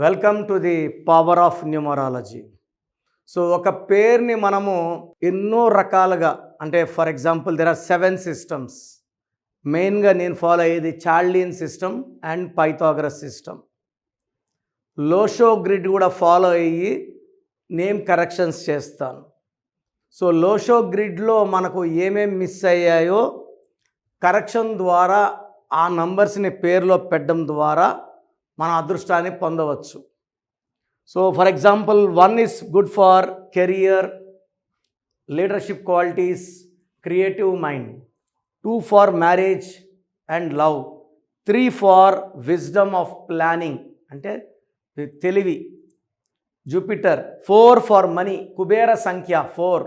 Welcome to the power of numerology. So ఒక పేరుని మనము ఎన్నో రకాలుగా, అంటే for example there are 7 systems. మెయిన్గా నేను ఫాలో అయ్యేది Chaldean system and Pythagoras system. Lo Shu grid కూడా ఫాలో అయ్యి నేమ్ కరెక్షన్స్ చేస్తాను. సో లోషో గ్రిడ్లో మనకు ఏమేమి మిస్ అయ్యాయో కరెక్షన్ ద్వారా ఆ నంబర్స్ని పేరులో పెట్టడం ద్వారా మన అదృష్టాన్ని పొందవచ్చు. So for example 1 is good for career, leadership qualities, creative mind. 2 for marriage and love. 3 for wisdom of planning, అంటే తెలివి, జూపిటర్. 4 ఫార్ మనీ, కుబేర సంఖ్య 4.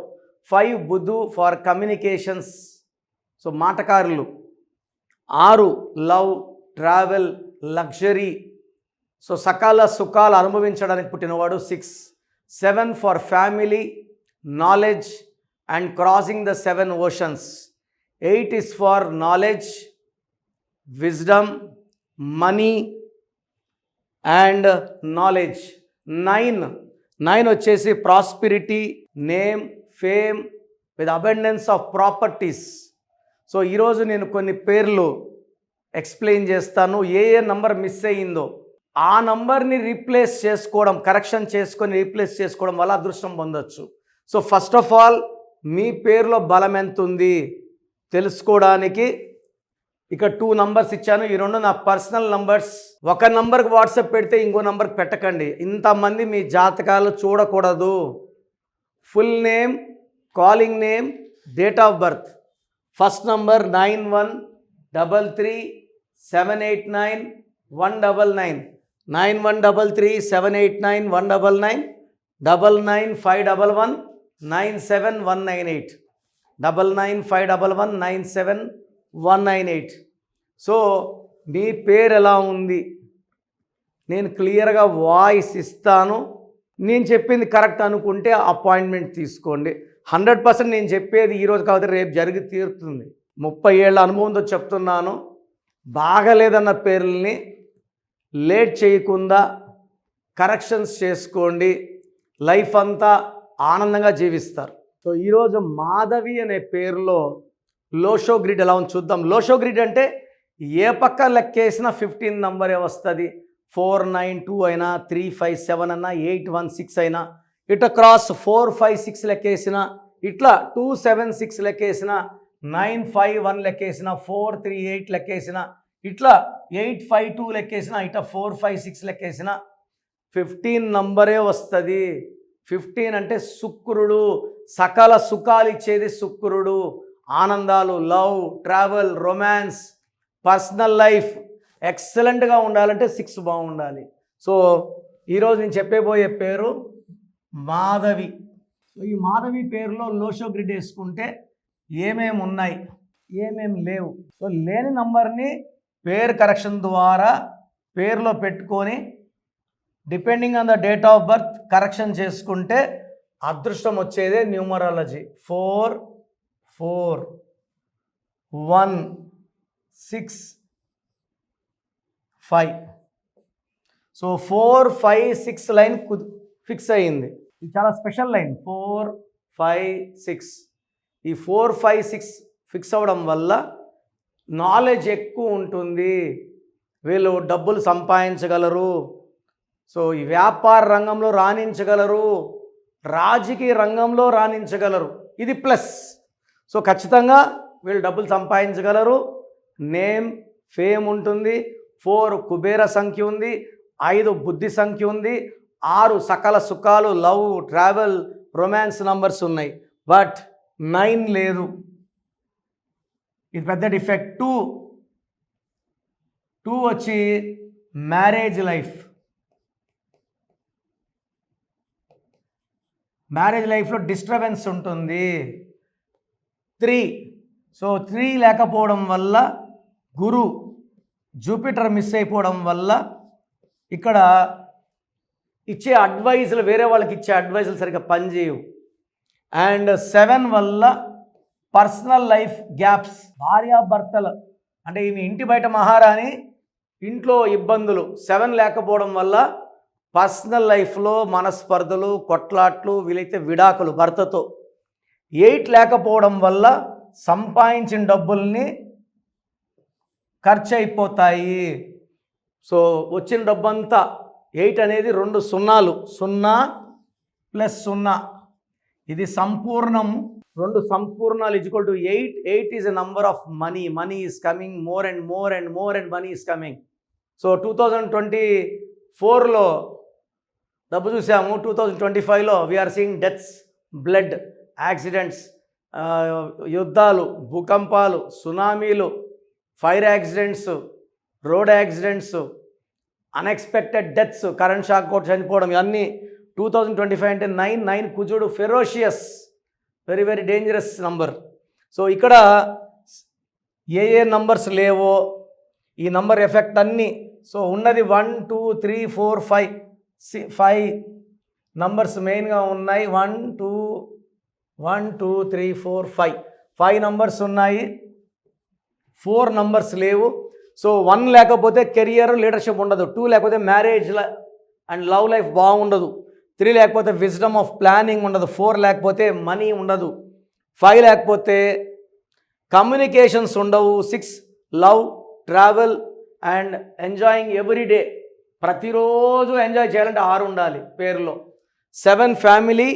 5 బుధు ఫార్ కమ్యూనికేషన్స్, సో మాటకారులు. 6 లవ్, ట్రావెల్, లగ్జరీ, సో సకాల సుఖాలు అనుభవించడానికి పుట్టినవాడు 6. 7 for family, knowledge and crossing the 7 oceans. 8 is for knowledge, wisdom, money and knowledge. 9 వచ్చేసి prosperity, name, fame with abundance of properties. So ఈరోజు నేను కొన్ని పేర్లు ఎక్స్ప్లెయిన్ చేస్తాను. ఏ నంబర్ మిస్ అయ్యిందో ఆ నంబర్ని రీప్లేస్ చేసుకోవడం, కరెక్షన్ చేసుకొని రీప్లేస్ చేసుకోవడం వల్ల అదృష్టం పొందొచ్చు. సో ఫస్ట్ ఆఫ్ ఆల్ మీ పేరులో బలం ఎంత ఉంది తెలుసుకోవడానికి ఇక 2 నంబర్స్ ఇచ్చాను. ఈ 2 నా పర్సనల్ నంబర్స్. ఒక నంబర్కి వాట్సాప్ పెడితే ఇంకో నంబర్కి పెట్టకండి. ఇంతమంది మీ జాతకాలు చూడకూడదు. Full name, calling name, date of birth. First number 9133789199, 9133789199, 9951197198, 9951197198. So మీ పేరు ఎలా ఉంది నేను క్లియర్గా వాయిస్ ఇస్తాను. నేను చెప్పింది కరెక్ట్ అనుకుంటే అపాయింట్మెంట్ తీసుకోండి. 100% నేను చెప్పేది ఈరోజు కాకపోతే రేపు జరిగి తీరుతుంది. 30 ఏళ్ళ అనుభవంతో చెప్తున్నాను. బాగలేదన్న పేర్లని లేట్ చేయకుండా కరెక్షన్స్ చేసుకోండి, లైఫ్ అంతా ఆనందంగా జీవిస్తారు. సో ఈరోజు మాధవి అనే పేరులో లోషో గ్రిడ్ ఎలా ఉంది చూద్దాం. లోషో గ్రిడ్ అంటే ఏ పక్క లెక్కేసిన 15 నంబరే వస్తుంది. 492 అయినా, 357 అన్నా, 816 అయినా, ఇట్లా క్రాస్ 456 లెక్కేసిన, ఇట్లా 276 లెక్కేసిన, 951 లెక్కేసిన, 438 లెక్కేసిన, ఇట్లా 852 లెక్కేసిన, ఇట్లా 456 లెక్కేసిన 15 నంబరే వస్తుంది. 15 అంటే శుక్రుడు, సకల సుఖాలు ఇచ్చేది శుక్రుడు. ఆనందాలు, love, travel, romance, personal life ఎక్సలెంట్గా ఉండాలంటే 6 బాగుండాలి. సో ఈరోజు నేను చెప్పబోయే పేరు మాధవి. సో ఈ మాధవి పేరులో లోషో గ్రిడ్ వేసుకుంటే ఏమేమి ఉన్నాయి, ఏమేమి లేవు. సో లేని నంబర్ని పేరు కరెక్షన్ ద్వారా పేరులో పెట్టుకొని depending on the date of birth correction చేసుకుంటే అదృష్టం వచ్చేదే న్యూమరాలజీ. 4 4 1 6 5. సో 4 5 6 లైన్ ఫిక్స్ అయ్యింది. ఇది చాలా స్పెషల్ లైన్. 4 5 6. ఈ 4 5 6 ఫిక్స్ అవ్వడం వల్ల నాలెడ్జ్ ఎక్కువ ఉంటుంది. వీళ్ళు డబ్బులు సంపాదించగలరు. సో ఈ వ్యాపార రంగంలో రాణించగలరు, రాజకీయ రంగంలో రాణించగలరు. ఇది ప్లస్. సో ఖచ్చితంగా వీళ్ళు డబ్బులు సంపాదించగలరు. నేమ్, ఫేమ్ ఉంటుంది. 4 కుబేర సంఖ్య ఉంది. 5 బుద్ధి సంఖ్య ఉంది. 6 సకల సుఖాలు, లవ్, ట్రావెల్, రొమాన్స్ నంబర్స్ ఉన్నాయి. బట్ 9 లేదు. ఇది పెద్ద డిఫెక్ట్. 2 వచ్చి మ్యారేజ్ లైఫ్. మ్యారేజ్ లైఫ్లో డిస్టర్బెన్స్ ఉంటుంది. 3 సో 3 లేకపోవడం వల్ల గురు, జూపిటర్ మిస్ అయిపోవడం వల్ల ఇక్కడ ఇచ్చే అడ్వైజులు, వేరే వాళ్ళకి ఇచ్చే అడ్వైజులు సరిగ్గా పనిచేయవు. అండ్ 7 వల్ల పర్సనల్ లైఫ్ గ్యాప్స్. భార్యాభర్తలు అంటే ఈమె ఇంటి బయట మహారాణి, ఇంట్లో ఇబ్బందులు. 7 లేకపోవడం వల్ల పర్సనల్ లైఫ్లో మనస్పర్ధలు, కొట్లాట్లు, వీలైతే విడాకులు భర్తతో. 8 లేకపోవడం వల్ల సంపాదించిన డబ్బుల్ని ఖర్చు అయిపోతాయి. సో వచ్చిన డబ్బంతా 8 అనేది 2 సున్నాలు, 0 + 0 ఇది సంపూర్ణం. 2 సంపూర్ణాలు equal to 8. 8 is a number of money. Money is coming more and more and more and money is coming. So 2024లో డబ్బు చూసాము. 2025లో we're seeing deaths, blood, accidents, యుద్ధాలు, భూకంపాలు, సునామీలు, fire accidents, road accidents, unexpected deaths, current shock కొట్టి చనిపోవడం, ఇవన్నీ 2025 అంటే 9 కుజుడు ferocious, very very dangerous number. So ఇక్కడ ఏ నంబర్స్ లేవో ఈ నంబర్ ఎఫెక్ట్ అన్నీ. సో ఉన్నది 1 2 3 4 5 నంబర్స్ మెయిన్గా ఉన్నాయి. 1 2 3 4 5 నంబర్స్ ఉన్నాయి, 4 నంబర్స్ లేవు. సో 1 లేకపోతే కెరియర్ లీడర్షిప్ ఉండదు, 2 లేకపోతే మ్యారేజ్ అండ్ లవ్ లైఫ్ బాగుండదు, 3 లేకపోతే విజ్డమ్ ఆఫ్ ప్లానింగ్ ఉండదు, 4 లేకపోతే మనీ ఉండదు, 5 లేకపోతే కమ్యూనికేషన్స్ ఉండవు, 6 love, travel and enjoying every day, ప్రతిరోజు ఎంజాయ్ చేయాలంటే 6 ఉండాలి పేరులో, 7 family,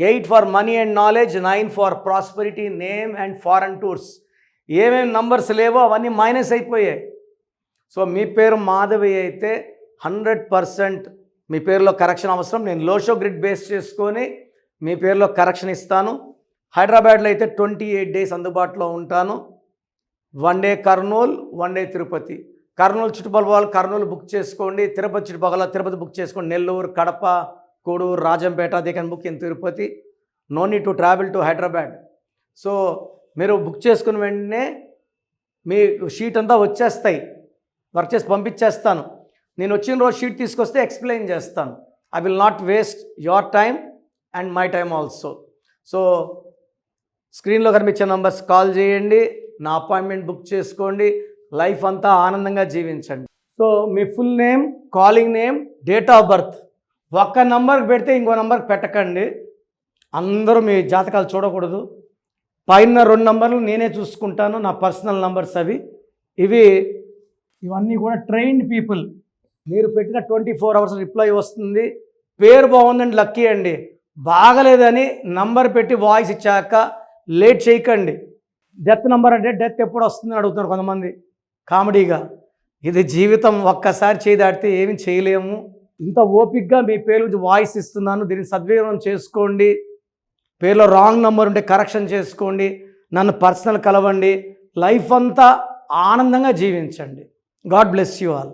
8 for money and knowledge, 9 for prosperity, name and foreign tours. ఏమేమి నంబర్స్ లేవో అవన్నీ మైనస్ అయిపోయాయి. సో మీ పేరు మాధవి అయితే 100% మీ పేరులో కరెక్షన్ అవసరం. నేను లోషో గ్రిడ్ బేస్ చేసుకొని మీ పేరులో కరెక్షన్ ఇస్తాను. హైదరాబాద్లో అయితే 28 డేస్ అందుబాటులో ఉంటాను. 1 డే కర్నూలు, 1 డే తిరుపతి. కర్నూలు చుట్టుపక్కల వాళ్ళు కర్నూలు బుక్ చేసుకోండి, తిరుపతి చుట్టుపక్కల తిరుపతి బుక్ చేసుకోండి, Nellore, Kadapa, Koduru, Rajampet, they can book in Tirupati. No need to travel to Hyderabad. So మీరు బుక్ చేసుకున్న వెంటనే మీ షీట్ అంతా వచ్చేస్తాయి, వర్క్ చేసి పంపించేస్తాను. నేను వచ్చిన రోజు షీట్ తీసుకొస్తే ఎక్స్ప్లెయిన్ చేస్తాను. I will not waste your time and my time also. So స్క్రీన్లో కనిపించే నంబర్స్ కాల్ చేయండి, నా అపాయింట్మెంట్ బుక్ చేసుకోండి, లైఫ్ అంతా ఆనందంగా జీవించండి. So me full name, calling name, date of birth ఒక్క నంబర్కి పెడితే ఇంకో నంబర్కి పెట్టకండి. అందరూ మీ జాతకాలు చూడకూడదు. పైన 2 నంబర్లు నేనే చూసుకుంటాను, నా పర్సనల్ నంబర్స్ అవి. ఇవన్నీ కూడా ట్రైన్డ్ పీపుల్. మీరు పెట్టిన 24 అవర్స్ రిప్లై వస్తుంది. పేరు బాగుందండి లక్కీ అండి, బాగలేదని నంబర్ పెట్టి వాయిస్ ఇచ్చాక లేట్ చేయకండి. డెత్ నంబర్ అంటే డెత్ ఎప్పుడు వస్తుందని అడుగుతున్నారు కొంతమంది కామెడీగా. ఇది జీవితం, ఒక్కసారి చేయి దాటితే ఏమి చేయలేము. ఇంత ఓపిక్గా మీ పేరు గురించి వాయిస్ ఇస్తున్నాను, దీన్ని సద్వినియోగం చేసుకోండి. పేరులో రాంగ్ నంబర్ ఉంటే కరెక్షన్ చేసుకోండి, నన్ను పర్సనల్ కలవండి, లైఫ్ అంతా ఆనందంగా జీవించండి. God bless you all.